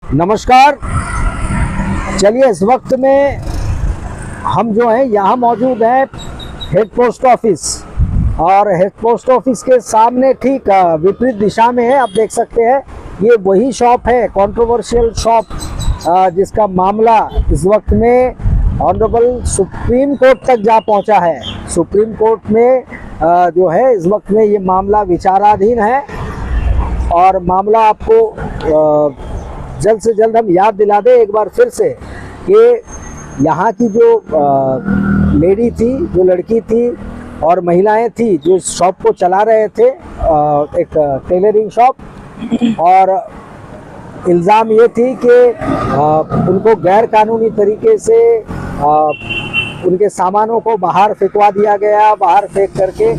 नमस्कार। चलिए, इस वक्त में हम जो हैं यहाँ मौजूद हैं हेड पोस्ट ऑफिस, और हेड पोस्ट ऑफिस के सामने ठीक विपरीत दिशा में है, आप देख सकते हैं। ये वही शॉप है, कंट्रोवर्शियल शॉप, जिसका मामला इस वक्त में ऑनरेबल सुप्रीम कोर्ट तक जा पहुँचा है। सुप्रीम कोर्ट में जो है इस वक्त में ये मामला विचाराधीन है, और मामला आपको जल्द से जल्द हम याद दिला दें एक बार फिर से कि यहाँ की जो लेडी थी, जो लड़की थी और महिलाएं थी जो इस शॉप को चला रहे थे, एक टेलरिंग शॉप, और इल्ज़ाम ये थी कि उनको गैर कानूनी तरीके से उनके सामानों को बाहर फेंकवा दिया गया, बाहर फेंक करके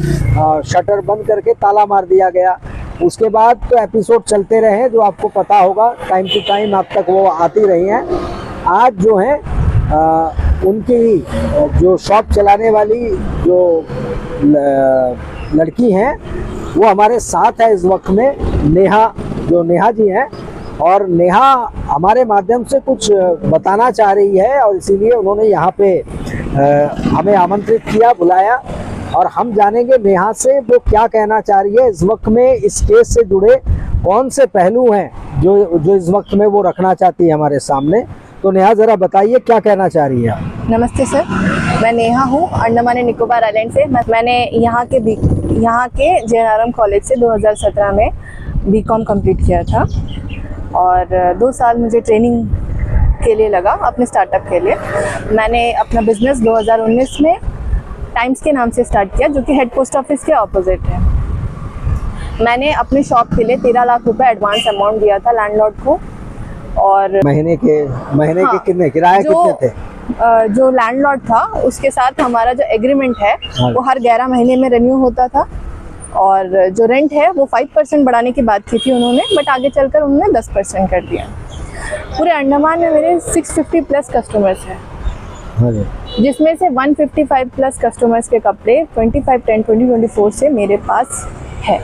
शटर बंद करके ताला मार दिया गया। उसके बाद तो एपिसोड चलते रहे, जो आपको पता होगा, टाइम टू टाइम अब तक वो आती रही हैं। आज जो है उनकी जो शॉप चलाने वाली जो लड़की हैं वो हमारे साथ है इस वक्त में, नेहा जी हैं, और नेहा हमारे माध्यम से कुछ बताना चाह रही है, और इसीलिए उन्होंने यहाँ पे हमें आमंत्रित किया, बुलाया, और हम जानेंगे नेहा से वो क्या कहना चाह रही है। इस वक्त में इस केस से जुड़े कौन से पहलू हैं जो इस वक्त में वो रखना चाहती है हमारे सामने। तो नेहा, ज़रा बताइए क्या कहना चाह रही है। नमस्ते सर, मैं नेहा हूँ, अंडमान एंड निकोबार आइलैंड से। मैंने यहाँ के JNRM कॉलेज से 2017 में BCom कंप्लीट किया था, और 2 साल मुझे ट्रेनिंग के लिए लगा अपने स्टार्टअप के लिए। मैंने अपना बिजनेस 2019 में टाइम्स के नाम से स्टार्ट किया, जो कि हेड पोस्ट ऑफिस के ऑपोजिट है। मैंने अपनी शॉप के लिए 13 लाख रुपए एडवांस अमाउंट दिया था लैंडलॉर्ड को, और महीने के कितने किराए कितने थे? जो लैंडलॉर्ड था उसके साथ हमारा जो एग्रीमेंट है वो हर 11 महीने में रिन्यू होता था, और जो रेंट है वो 5% बढ़ाने की बात की थी उन्होंने, बट आगे चलकर उन्होंने 10% कर दिया। पूरे अंडमान में मेरे 650 प्लस कस्टमर्स हैं, जिसमें से 155 प्लस कस्टमर्स के कपड़े 25/10/2024 से मेरे पास है।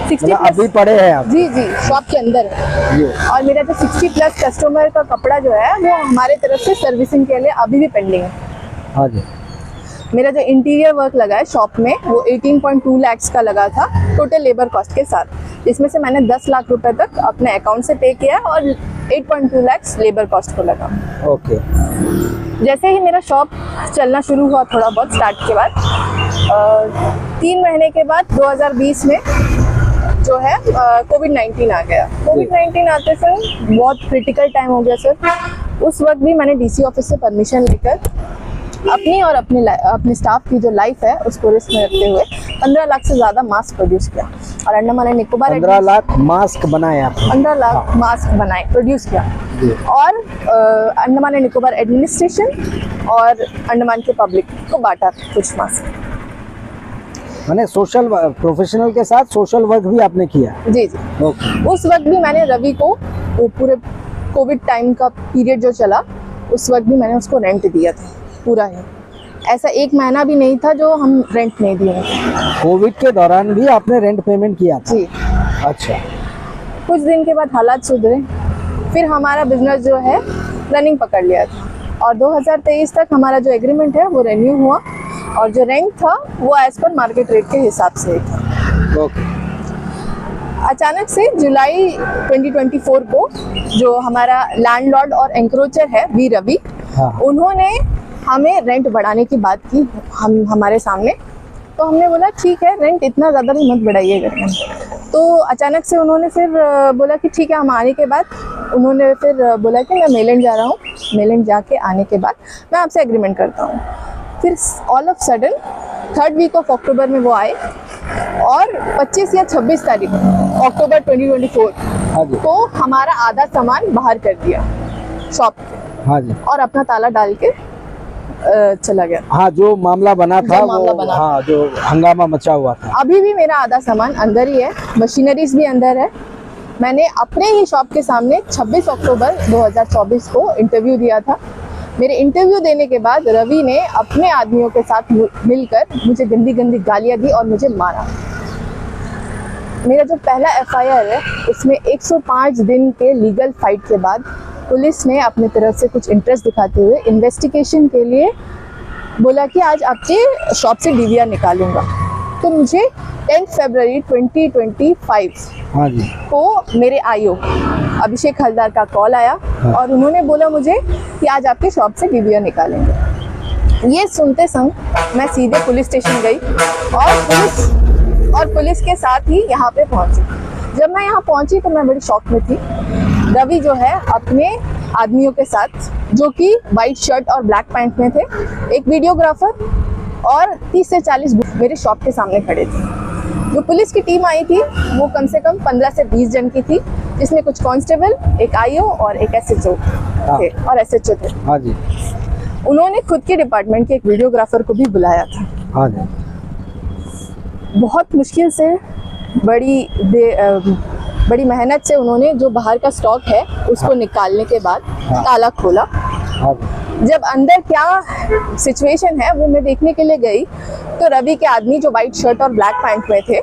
60 अभी पड़े हैं आप? जी, शॉप के अंदर है। और मेरा जो 60 प्लस कस्टमर का कपड़ा जो है वो हमारे तरफ से सर्विसिंग के लिए अभी भी पेंडिंग है। हाँ जी। मेरा जो इंटीरियर वर्क लगा है शॉप में वो 18.2 लाख का लगा था टोटल लेबर कॉस्ट के साथ, जिसमें से मैंने 10 लाख रुपए तक अपने अकाउंट से पे किया, और 8.2 लाख लेबर कॉस्ट को लगा। ओके। जैसे ही मेरा शॉप चलना शुरू हुआ थोड़ा बहुत स्टार्ट के बाद, 3 महीने के बाद 2020 में जो है कोविड-19 आ गया। कोविड-19 आते सर बहुत क्रिटिकल टाइम हो गया सर। उस वक्त भी मैंने DC ऑफिस से परमिशन लेकर अपनी और अपने स्टाफ की जो लाइफ है उसको रिस्क में रखते हुए 15 लाख से ज़्यादा मास्क प्रोड्यूस किया, और अंडमान एंड निकोबार 15 लाख मास्क बनाए आप? 15 लाख मास्क बनाए, प्रोड्यूस किया, और अंडमान एंड निकोबार एडमिनिस्ट्रेशन और अंडमान के पब्लिक को बांटा कुछ मास्क। मैंने सोशल प्रोफेशनल के साथ सोशल वर्क भी आपने किया? जी। उस वक्त भी मैंने रवि को, वो पूरे कोविड टाइम का पीरियड जो चला उस वक्त भी मैंने उसको रेंट दिया था पूरा ही। ऐसा 1 महीना भी नहीं था जो हम रेंट नहीं दिए। कोविड के दौरान भी आपने रेंट पेमेंट किया था? जी। अच्छा। कुछ दिन के बाद हालात सुधरे, फिर हमारा बिजनेस जो है रनिंग पकड़ लिया था, और 2023 तक हमारा जो एग्रीमेंट है वो रिन्यू हुआ, और जो रेंट था वो एज पर मार्केट रेट के हिसाब से था। ओके। अचानक से जुलाई 2024 को जो हमारा लैंडलॉर्ड और एंक्रोचर है रवि, उन्होंने हमें रेंट बढ़ाने की बात की हमारे सामने। तो हमने बोला ठीक है, रेंट इतना ज़्यादा भी मत बढ़ाइएगा। तो अचानक से उन्होंने फिर बोला कि ठीक है, हम आने के बाद उन्होंने फिर बोला कि मैं मेलैंड जा रहा हूँ, मेलैंड जाके आने के बाद मैं आपसे एग्रीमेंट करता हूँ। फिर all of sudden 3rd week of October में वो आए, और 25 या 26 तारीख अक्टूबर 2024 को हमारा आधा सामान बाहर कर दिया शॉप के। हाँ जी। और अपना ताला डाल के चला गया। हाँ, जो मामला बना था वो, हाँ, जो हंगामा मचा हुआ था। अभी भी मेरा आधा सामान अंदर ही है, मशीनरीज भी अंदर है। मैंने अपने ही शॉप के सामने 26 अक्टूबर 2024 को इंटरव्यू दिया था। मेरे इंटरव्यू देने के बाद रवि ने अपने आदमियों के साथ मिलकर मुझे गंदी गंदी गालियां दी और मुझे मारा। मेरा जो पहला एफआईआर है उसमें 105 दिन के लीगल फाइट के बाद पुलिस ने अपने तरफ से कुछ इंटरेस्ट दिखाते हुए इन्वेस्टिगेशन के लिए बोला कि आज आपके शॉप से डीवीआर निकालूंगा। तो मुझे 10 फरवरी 2025 हाँ जी को मेरे आईओ अभिषेक हलदार का कॉल आया और उन्होंने बोला मुझे कि आज आपके शॉप से डीवीआर निकालेंगे। ये सुनते संग मैं सीधे पुलिस स्टेशन गई और पुलिस के साथ ही यहाँ पे पहुंची। जब मैं यहाँ पहुंची तो मैं बड़ी शॉक में थी। रवि जो है अपने आदमियों के साथ, जो कि वाइट शर्ट और ब्लैक पैंट में थे, एक वीडियोग्राफर और 30 से 40 मेरे शॉप के सामने खड़े थे। जो पुलिस की टीम आई थी वो कम से कम 15 से 20 जन की थी, जिसमें कुछ कांस्टेबल, एक आईओ और एक एसएचओ थे और एसएचओ थे। हाँ जी। उन्होंने खुद के डिपार्टमेंट के एक वीडियोग्राफर को भी बुलाया था। हाँ जी। बहुत मुश्किल से बड़ी मेहनत से उन्होंने जो बाहर का स्टॉक है उसको निकालने के बाद ताला खोला। जब अंदर क्या सिचुएशन है वो मैं देखने के लिए गई तो रवि के आदमी जो वाइट शर्ट और ब्लैक पैंट में थे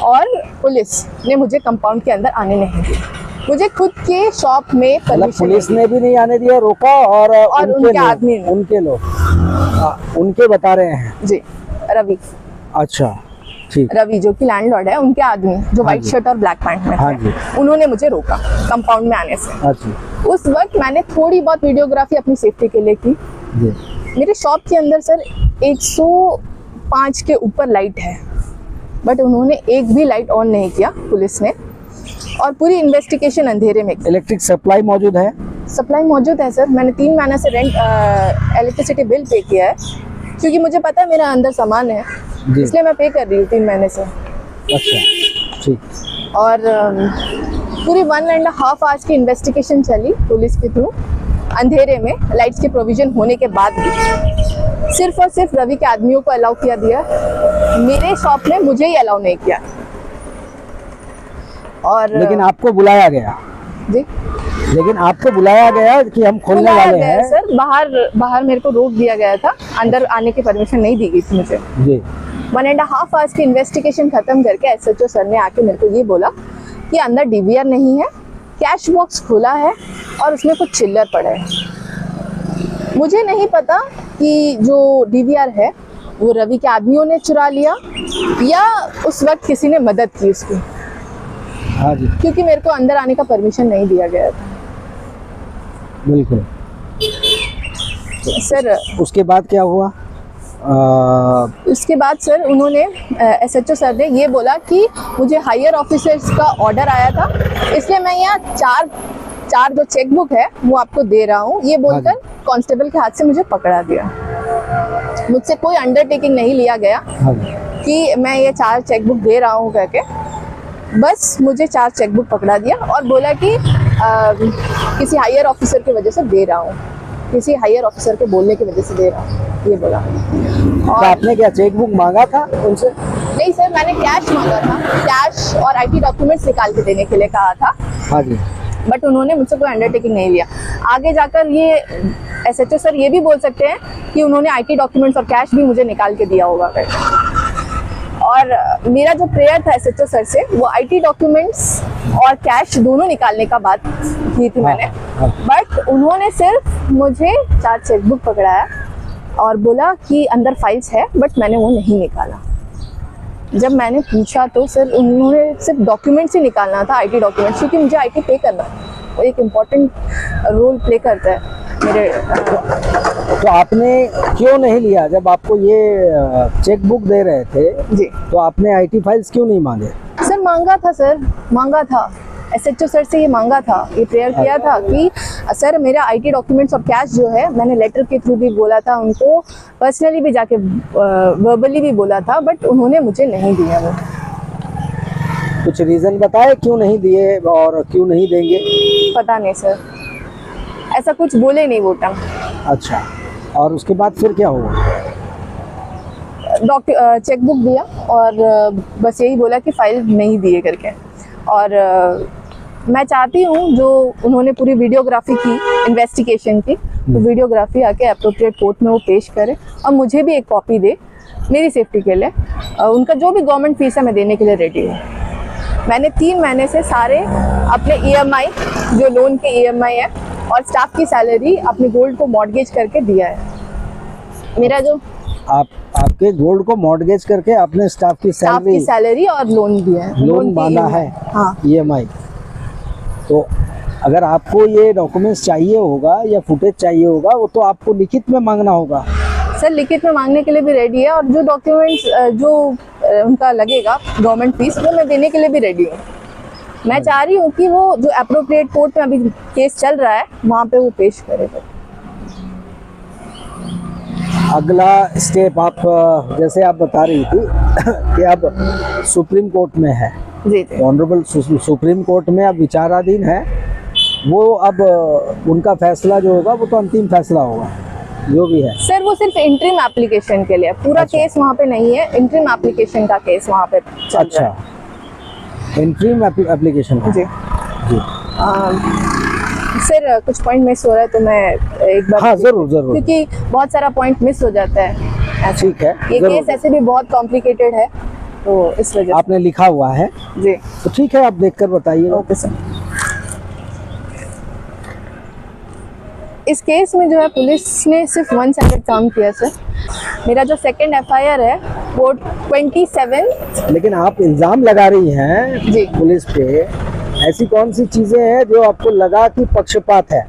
और पुलिस ने मुझे कंपाउंड के अंदर आने नहीं दिया। मुझे खुद के शॉप में पुलिस ने भी नहीं आने दिया, रोका और उनके आदमी उनके लोग उनके बता रहे हैं जी रवि। अच्छा ठीक। रवि जो कि लैंडलॉर्ड है, उनके आदमी जो व्हाइट शर्ट और ब्लैक पैंट में थे, उन्होंने मुझे रोका कंपाउंड में आने से। अच्छा। उस वक्त मैंने थोड़ी बहुत वीडियोग्राफी अपनी सेफ्टी के लिए की। मेरे शॉप के अंदर सर 105 के ऊपर लाइट है, बट उन्होंने एक भी लाइट ऑन नहीं किया पुलिस ने, और पूरी इन्वेस्टिगेशन अंधेरे में की। इलेक्ट्रिक सप्लाई मौजूद है? सप्लाई मौजूद है सर। मैंने 3 महीने से रेंट इलेक्ट्रिसिटी बिल पे किया है, क्योंकि मुझे पता है मेरा अंदर सामान है, इसलिए मैं पे कर रही हूँ 3 महीने से। अच्छा ठीक। और पूरी 1.5 आवर्स की इन्वेस्टिगेशन चली पुलिस के थ्रू, अंधेरे में लाइट्स के प्रोविजन होने के बाद भी सिर्फ और सिर्फ रवि के आदमियों को अलाउ किया दिया, मेरे शॉप में मुझे ही अलाउ नहीं किया। और लेकिन आपको बुलाया गया? जी, लेकिन आपको बुलाया गया कि हम खोलने वाले हैं? सर बाहर मेरे को रोक दिया गया था, अंदर आने की परमिशन नहीं दी गई थी मुझे जी। 1.5 आवर्स की इन्वेस्टिगेशन खत्म करके एसएचओ सर ने आके मेरे को ये बोला कि अंदर डीवीआर नहीं है, कैश बॉक्स खुला है और उसमें कुछ चिल्लर पड़ा है। मुझे नहीं पता कि जो डीवीआर है वो रवि के आदमियों ने चुरा लिया या उस वक्त किसी ने मदद की उसकी। हाँ जी। क्योंकि मेरे को अंदर आने का परमिशन नहीं दिया गया था। बिल्कुल सर। उसके बाद क्या हुआ? उसके बाद सर उन्होंने एसएचओ सर ने ये बोला कि मुझे हायर ऑफिसर्स का ऑर्डर आया था, इसलिए मैं यहाँ चार जो चेकबुक है वो आपको दे रहा हूँ, ये बोलकर कांस्टेबल के हाथ से मुझे पकड़ा दिया। मुझसे कोई अंडरटेकिंग नहीं लिया गया कि मैं ये 4 चेकबुक दे रहा हूँ करके, बस मुझे 4 चेकबुक पकड़ा दिया और बोला कि किसी हायर ऑफिसर की वजह से दे रहा हूँ, किसी हायर ऑफिसर के बोलने की वजह से दे रहा हूँ, ये बोला। और आपने क्या चेकबुक मांगा था उनसे? नहीं सर, मैंने कैश मांगा था, कैश और आईटी डॉक्यूमेंट्स निकाल के देने के लिए कहा था। हाँ जी। बट उन्होंने मुझसे कोई अंडरटेकिंग नहीं लिया। आगे जाकर ये एसएचओ सर ये भी बोल सकते हैं कि उन्होंने आईटी डॉक्यूमेंट्स और कैश भी मुझे निकाल के दिया होगा करके। और मेरा जो प्रेयर था एसएचओ सर से, वो आईटी डॉक्यूमेंट्स और कैश दोनों निकालने का बात की थी मैंने। बट उन्होंने सिर्फ मुझे 4 चेकबुक पकड़ाया और बोला कि अंदर फाइल्स है, बट मैंने वो नहीं निकाला। जब मैंने पूछा तो सर उन्होंने सिर्फ डॉक्यूमेंट्स ही निकालना था, आईटी डॉक्यूमेंट्स, क्योंकि मुझे आईटी पे करना वो एक इम्पॉर्टेंट रोल प्ले करता है मेरे। तो आपने क्यों नहीं लिया? जब आपको ये चेकबुक दे रहे थे जी, तो आपने आईटी फाइल्स क्यों नहीं मांगे? सर मांगा था एसएचओ सर से, ये मांगा था, ये प्रेयर किया था कि सर मेरा आईटी डॉक्यूमेंट्स और कैश जो है, मैंने लेटर के थ्रू भी बोला था उनको, पर्सनली भी जाके वर्बली भी बोला था, बट उन्होंने मुझे नहीं दिया। वो कुछ रीजन बताए क्यों नहीं दिए और क्यों नहीं देंगे? पता नहीं सर, ऐसा कुछ बोले नहीं वो टाइम। अच्छा, और उसके बाद फिर क्या हुआ? चेकबुक दिया और बस यही बोला कि फाइल नहीं दिए करके। और मैं चाहती हूँ जो उन्होंने पूरी वीडियोग्राफी की इन्वेस्टिगेशन की, तो वीडियोग्राफी आके अप्रोप्रिएट कोर्ट में वो पेश करे और मुझे भी एक कॉपी दे मेरी सेफ्टी के लिए। उनका जो भी गवर्नमेंट फीस है मैं देने के लिए रेडी हूँ। मैंने 3 महीने से सारे अपने EMI, जो लोन के EMI है, और स्टाफ की सैलरी अपने गोल्ड को मॉर्गेज करके दिया है। मेरा जो आपके गोल्ड को मॉर्गेज करके अपने स्टाफ की सैलरी और लोन दिया है, लोन बांधा है। हाँ, EMI। तो अगर आपको ये डॉक्यूमेंट्स चाहिए होगा या फुटेज चाहिए होगा, वो तो आपको लिखित में मांगना होगा। सर लिखित में मांगने के लिए भी रेडी है, और जो डॉक्यूमेंट्स जो उनका लगेगा गवर्नमेंट फीस, वो मैं देने के लिए भी रेडी हूँ। मैं चाह रही हूँ कि वो जो एप्रोप्रिएट कोर्ट में अभी केस चल रहा है वहाँ पे वो पेश करे। अगला स्टेप आप जैसे आप बता रही थी कि अब सुप्रीम कोर्ट में है, जी ऑनरेबल सुप्रीम कोर्ट में अब विचाराधीन है। वो अब उनका फैसला जो होगा वो तो अंतिम फैसला होगा जो भी है। सर वो सिर्फ इंटरिम एप्लीकेशन के लिए, पूरा केस वहाँ पे नहीं है, इंटरिम एप्लीकेशन का केस वहाँ पे चल रहा है। इंटरिम एप्लीकेशन जी जी। सर कुछ पॉइंट मिस हो रहा है तो मैं एक बार, हाँ जरूर जरूर, क्योंकि बहुत सारा पॉइंट मिस हो जाता है। ठीक है, ये केस ऐसे भी बहुत कॉम्प्लिकेटेड है, तो इस वजह आपने लिखा हुआ है जी। तो ठीक है, आप देखकर बताइए। Okay sir. इस केस में जो है पुलिस ने सिर्फ 1 साइडेड काम किया सर। मेरा जो सेकंड FIR है वो 27। लेकिन आप इल्जाम लगा रही हैं जी पुलिस पे, ऐसी कौन सी चीजें हैं जो आपको लगा कि पक्षपात है?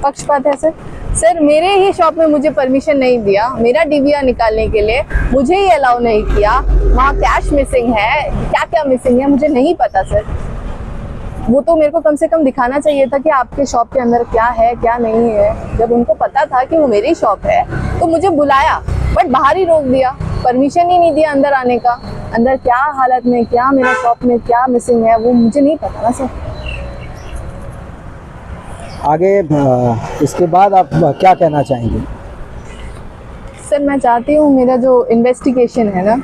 पक्षपात है सर। सर मेरे ही शॉप में मुझे परमिशन नहीं दिया, मेरा DVR निकालने के लिए मुझे ही अलाउ नहीं किया। वहाँ कैश मिसिंग है, क्या क्या मिसिंग है मुझे नहीं पता सर। वो तो मेरे को कम से कम दिखाना चाहिए था कि आपके शॉप के अंदर क्या है क्या नहीं है। जब उनको पता था कि वो मेरी शॉप है तो मुझे बुलाया, बट बाहर ही रोक दिया, परमिशन ही नहीं दिया अंदर आने का। अंदर क्या हालत में, क्या मेरा शॉप में क्या मिसिंग है वो मुझे नहीं पता ना सर। आगे इसके बाद आप क्या कहना चाहेंगे? सर मैं चाहती हूँ मेरा जो इन्वेस्टिगेशन है ना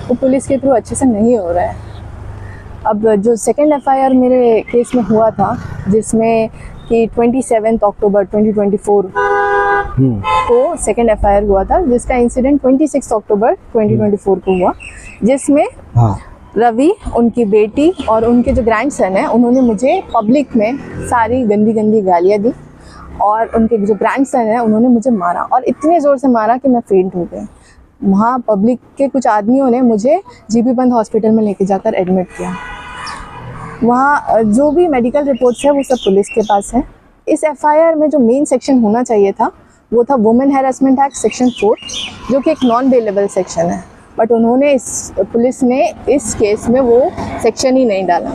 वो पुलिस के थ्रू अच्छे से नहीं हो रहा है। अब जो सेकंड FIR मेरे केस में हुआ था, जिसमें कि 27 अक्टूबर 2024 को सेकंड FIR हुआ था, जिसका इंसिडेंट 26 अक्टूबर 2024 को हुआ, जिसमें रवि, उनकी बेटी और उनके जो ग्रैंडसन है, उन्होंने मुझे पब्लिक में सारी गंदी गंदी गालियाँ दी, और उनके जो ग्रैंडसन है उन्होंने मुझे मारा, और इतने ज़ोर से मारा कि मैं फेंट हो गई। वहाँ पब्लिक के कुछ आदमियों ने मुझे GB बंद हॉस्पिटल में लेके जाकर एडमिट किया। वहाँ जो भी मेडिकल रिपोर्ट्स है वो सब पुलिस के पास है। इस FIR में जो मेन सेक्शन होना चाहिए था वो था वुमेन हैरेसमेंट एक्ट सेक्शन 4, जो कि एक नॉन बेलेबल सेक्शन है, बट उन्होंने पुलिस ने इस केस में वो सेक्शन ही नहीं डाला।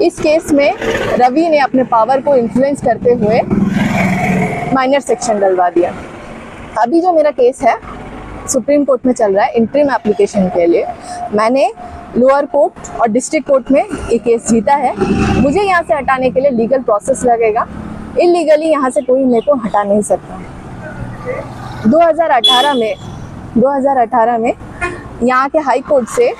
इस केस में रवि ने अपने पावर को इन्फ्लुएंस करते हुए माइनर सेक्शन डलवा दिया। अभी जो मेरा केस है सुप्रीम कोर्ट में चल रहा है इंटरिम एप्लीकेशन के लिए, मैंने लोअर कोर्ट और डिस्ट्रिक्ट कोर्ट में ये केस जीता है। मुझे यहाँ से हटाने के लिए लीगल प्रोसेस लगेगा, इलीगली यहाँ से कोई मेरे को हटा नहीं सकता। 2018 में यहाँ के हाई कोर्ट से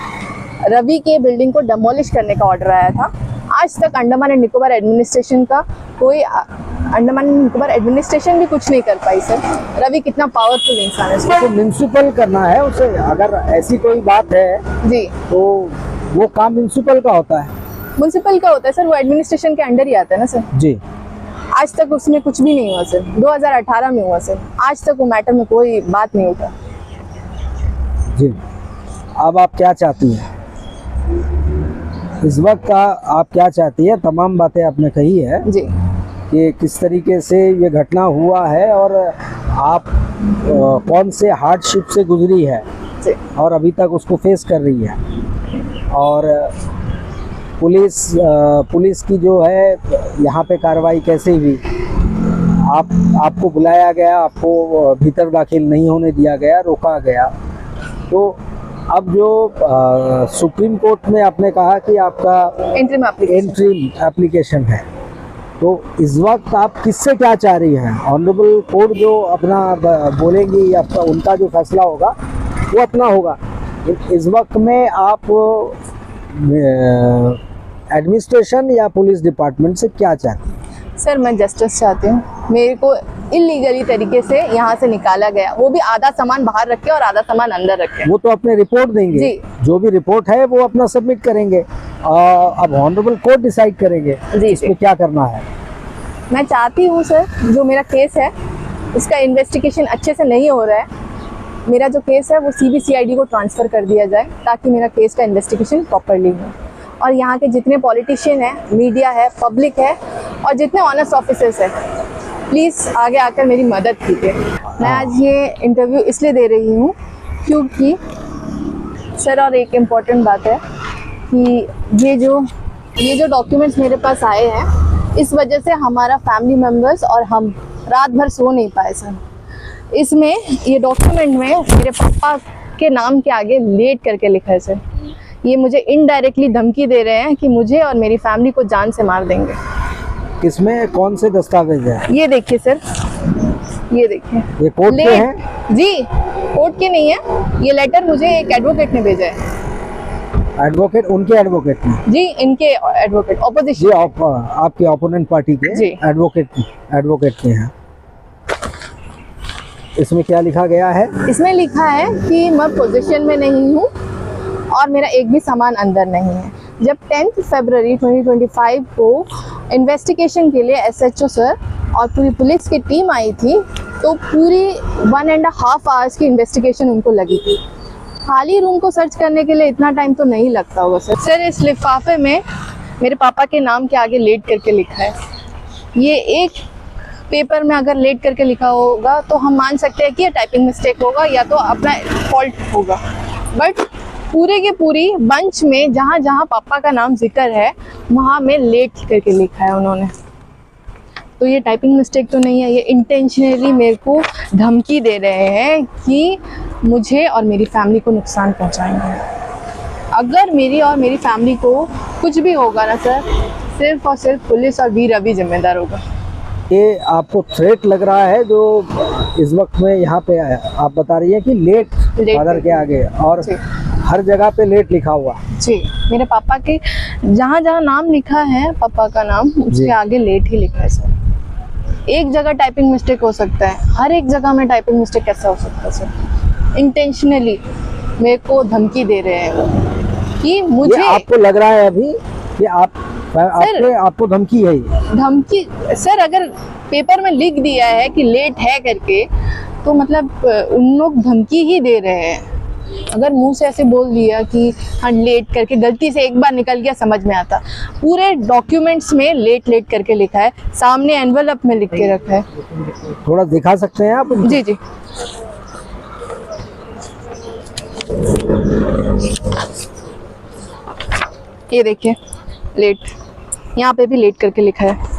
रवि के बिल्डिंग को डेमोलिश करने का ऑर्डर आया था। आज तक अंडमान एंड निकोबार एडमिनिस्ट्रेशन का कोई, अंडमान एंड निकोबार एडमिनिस्ट्रेशन भी कुछ नहीं कर पाई सर। रवि कितना पावरफुल इंसान है सर। तो म्युनिसिपल करना है उसे, अगर ऐसी कोई बात है जी तो वो काम म्युनिसिपल का होता है। म्युनिसिपल का होता है सर, वो एडमिनिस्ट्रेशन के अंडर ही आता है ना सर जी। आज तक उसमें कुछ भी नहीं हुआ सर। 2018 में हुआ सर, आज तक वो मैटर में कोई बात नहीं उठा जी। अब आप क्या चाहती हैं इस वक्त का, आप क्या चाहती है? तमाम बातें आपने कही है जी कि किस तरीके से ये घटना हुआ है और आप कौन से हार्डशिप से गुजरी है जी, और अभी तक उसको फेस कर रही है। और पुलिस की जो है यहाँ पे कार्रवाई कैसे हुई, आपको बुलाया गया, आपको भीतर दाखिल नहीं होने दिया गया, रोका गया। तो अब जो सुप्रीम कोर्ट में आपने कहा कि आपका इंटरिम एप्लीकेशन है, तो इस वक्त आप किससे क्या चाह रही हैं? ऑनरेबल कोर्ट जो अपना बोलेंगी या उनका जो फैसला होगा वो अपना होगा। इस वक्त में आप एडमिनिस्ट्रेशन या पुलिस डिपार्टमेंट से क्या चाहती हैं? सर मैं जस्टिस चाहती हूँ। मेरे को इलीगली तरीके से यहाँ से निकाला गया, वो भी आधा सामान बाहर रखे और आधा सामान अंदर रखे। वो तो अपने रिपोर्ट देंगे जी। जो भी रिपोर्ट है वो अपना सबमिट करेंगे। अब ऑनरेबल कोर्ट डिसाइड करेंगे जी, इसमें क्या करना है। मैं चाहती हूँ सर, जो मेरा केस है उसका इन्वेस्टिगेशन अच्छे से नहीं हो रहा है। मेरा जो केस है वो CBCID को ट्रांसफ़र कर दिया जाए ताकि मेरा केस का इन्वेस्टिगेशन प्रॉपरली हो। और यहाँ के जितने पॉलिटिशियन हैं, मीडिया है, पब्लिक है और जितने ऑनेस्ट ऑफिसर्स हैं, प्लीज़ आगे आकर मेरी मदद कीजिए। मैं आज ये इंटरव्यू इसलिए दे रही हूँ क्योंकि सर, और एक इम्पॉर्टेंट बात है कि ये जो डॉक्यूमेंट्स मेरे पास आए हैं, इस वजह से हमारा फैमिली मेम्बर्स और हम रात भर सो नहीं पाए सर। इसमें ये डॉक्यूमेंट में मेरे पापा के नाम के आगे लेट करके लिखा है सर। ये मुझे इनडायरेक्टली धमकी दे रहे हैं कि मुझे और मेरी फैमिली को जान से मार देंगे। इसमें कौन से दस्तावेज हैं? ये देखिए सर, ये देखिए, ये कोर्ट के हैं? जी, कोर्ट के नहीं है। ये लेटर मुझे एक एडवोकेट ने भेजा है। एडवोकेट? उनके एडवोकेट ने? जी, इनके एडवोकेट, ऑपोजिशन। जी, आपके ओपोनेंट पार्टी के जी। एडवोकेट के हैं। इसमें क्या लिखा गया है? इसमें लिखा है कि मैं पोजीशन में नहीं हूँ और मेरा एक भी सामान अंदर नहीं है। जब 10 फरवरी 2025 को इन्वेस्टिगेशन के लिए SHO सर और पूरी पुलिस की टीम आई थी, तो पूरी 1.5 आवर्स की इन्वेस्टिगेशन उनको लगी थी। खाली रूम को सर्च करने के लिए इतना टाइम तो नहीं लगता होगा सर। सर, इस लिफाफे में मेरे पापा के नाम के आगे लेट करके लिखा है। ये एक पेपर में अगर लेट करके लिखा होगा तो हम मान सकते हैं कि ये टाइपिंग मिस्टेक होगा या तो अपना फॉल्ट होगा, बट पूरे के पूरी बंच में जहाँ जहाँ पापा का नाम जिक्र है वहाँ में लेट करके लिखा है उन्होंने। तो ये टाइपिंग मिस्टेक तो नहीं है, ये इंटेंशनली मेरे को धमकी दे रहे हैं कि मुझे और मेरी फैमिली को नुकसान पहुंचाएंगे। अगर मेरी और मेरी फैमिली को कुछ भी होगा ना सर, सिर्फ और सिर्फ पुलिस और वीर रवि जिम्मेदार होगा। ये आपको थ्रेट लग रहा है जो इस वक्त में यहाँ पे आप बता रही है कि लेट फादर के आगे, और हर जगह पे लेट लिखा हुआ? जी, मेरे पापा के जहाँ जहाँ नाम लिखा है, पापा का नाम, उसके आगे लेट ही लिखा है सर। एक जगह टाइपिंग मिस्टेक हो सकता है, हर एक जगह में टाइपिंग मिस्टेक कैसा हो सकता है सर? इंटेंशनली मेरे को धमकी दे रहे हैं वो कि मुझे। ये आपको लग रहा है अभी कि आपको धमकी है? ये धमकी सर, अगर पेपर में लिख दिया है कि लेट है करके, तो मतलब उन लोग धमकी ही दे रहे हैं। अगर मुंह से ऐसे बोल दिया कि हाँ लेट करके, गलती से एक बार निकल गया, समझ में आता। पूरे डॉक्यूमेंट्स में लेट करके लिखा है, सामने एनवेलप में लिख के रखा है। थोड़ा दिखा सकते हैं आप? जी जी, ये देखिए लेट, यहाँ पे भी लेट करके लिखा है।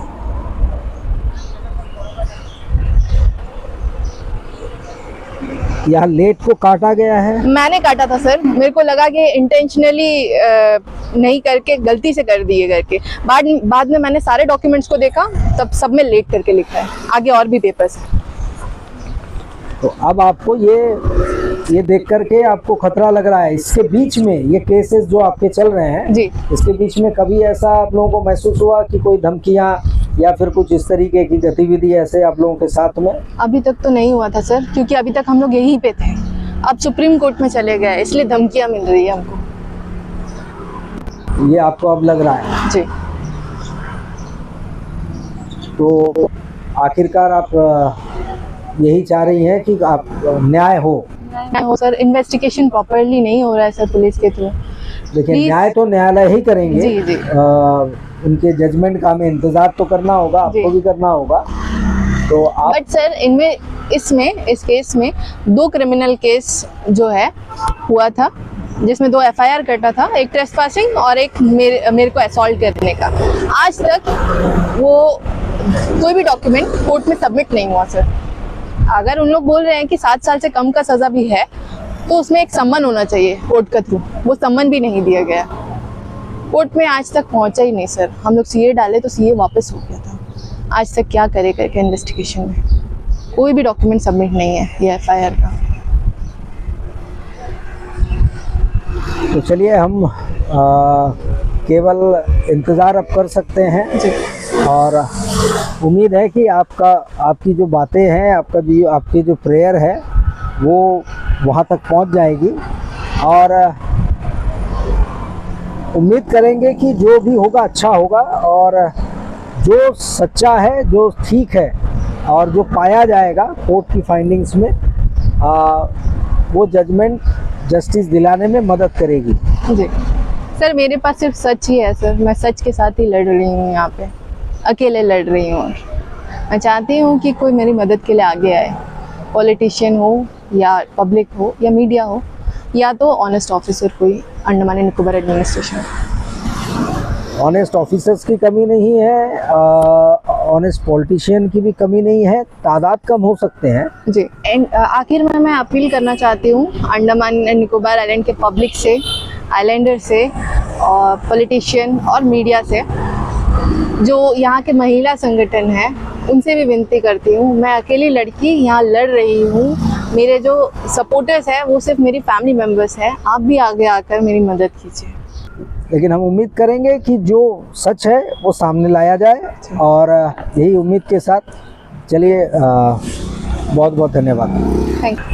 यहाँ लेट को काटा गया है? मैंने काटा था सर, मेरे को लगा कि इंटेंशनली नहीं करके गलती से कर दिए करके। बाद में मैंने सारे डॉक्यूमेंट्स को देखा, तब सब में लेट करके लिखा है। आगे और भी पेपर्स हैं। तो अब आपको ये देख करके आपको खतरा लग रहा है? इसके बीच में ये केसेस जो आपके चल रहे हैं जी, इसके बीच में कभी ऐसा आप लोगों को महसूस हुआ कि कोई धमकियां या फिर कुछ इस तरीके की गतिविधि ऐसे आप लोगों के साथ में? अभी तक तो नहीं हुआ था सर, क्योंकि अभी तक हम लोग यहीं पे थे। अब सुप्रीम कोर्ट में चले गए, इसलिए धमकियां मिल रही है हमको। ये आपको अब लग रहा है? जी। तो आखिरकार आप यही चाह रही हैं कि आप न्याय हो? सर, इन्वेस्टिगेशन प्रॉपरली नहीं हो रहा है सर पुलिस के थ्रू। देखिए, न्याय तो न्यायालय ही करेंगे। जी जी। उनके जजमेंट का हमें इंतजार तो करना होगा, आपको भी करना होगा। तो आप बट सर, इस केस में 2 क्रिमिनल केस जो है हुआ था, जिसमें 2 FIR कटा था, एक ट्रेसपासिंग और एक मेरे को असॉल्ट करने का। आज तक वो कोई भी डॉक्यूमेंट कोर्ट में सबमिट नहीं हुआ सर। अगर उन लोग बोल रहे हैं कि 7 साल से कम का सजा भी है, तो उसमें एक सम्मन होना चाहिए कोर्ट का थ्रू। वो सम्मन भी नहीं दिया गया, कोर्ट में आज तक पहुंचा ही नहीं सर। हम लोग CA डाले तो CA वापस हो गया था। आज तक क्या करे करके इन्वेस्टिगेशन में कोई भी डॉक्यूमेंट सबमिट नहीं है ये FIR का। तो चलिए, हम केवल इंतज़ार अब कर सकते हैं जी। और उम्मीद है कि आपकी जो बातें हैं, आपकी जो प्रेयर है वो वहाँ तक पहुँच जाएगी। और उम्मीद करेंगे कि जो भी होगा अच्छा होगा, और जो सच्चा है, जो ठीक है, और जो पाया जाएगा कोर्ट की फाइंडिंग्स में, वो जजमेंट जस्टिस दिलाने में मदद करेगी। जी सर, मेरे पास सिर्फ सच ही है सर। मैं सच के साथ ही लड़ रही हूँ, यहाँ पे अकेले लड़ रही हूँ। और मैं चाहती हूँ कि कोई मेरी मदद के लिए आगे आए, पॉलिटिशियन हो या पब्लिक हो या मीडिया हो, या तो ऑनेस्ट ऑफिसर कोई Andaman and Nicobar administration. Honest officers की कमी नहीं है, ऑनेस्ट पॉलिटिशियन की भी कमी नहीं है, तादाद कम हो सकते हैं। जी, एंड आखिर में मैं अपील करना चाहती हूँ अंडमान एंड निकोबार आइलैंड के पब्लिक से, आइलैंडर से, और पॉलिटिशियन और मीडिया से, जो यहाँ के महिला संगठन हैं, उनसे भी विनती करती हूँ। मैं अकेली लड़की यहाँ लड़ रही हूँ, मेरे जो सपोर्टर्स हैं वो सिर्फ मेरी फैमिली मेम्बर्स हैं। आप भी आगे आकर मेरी मदद कीजिए। लेकिन हम उम्मीद करेंगे कि जो सच है वो सामने लाया जाए, और यही उम्मीद के साथ चलिए, बहुत बहुत धन्यवाद। Thank you.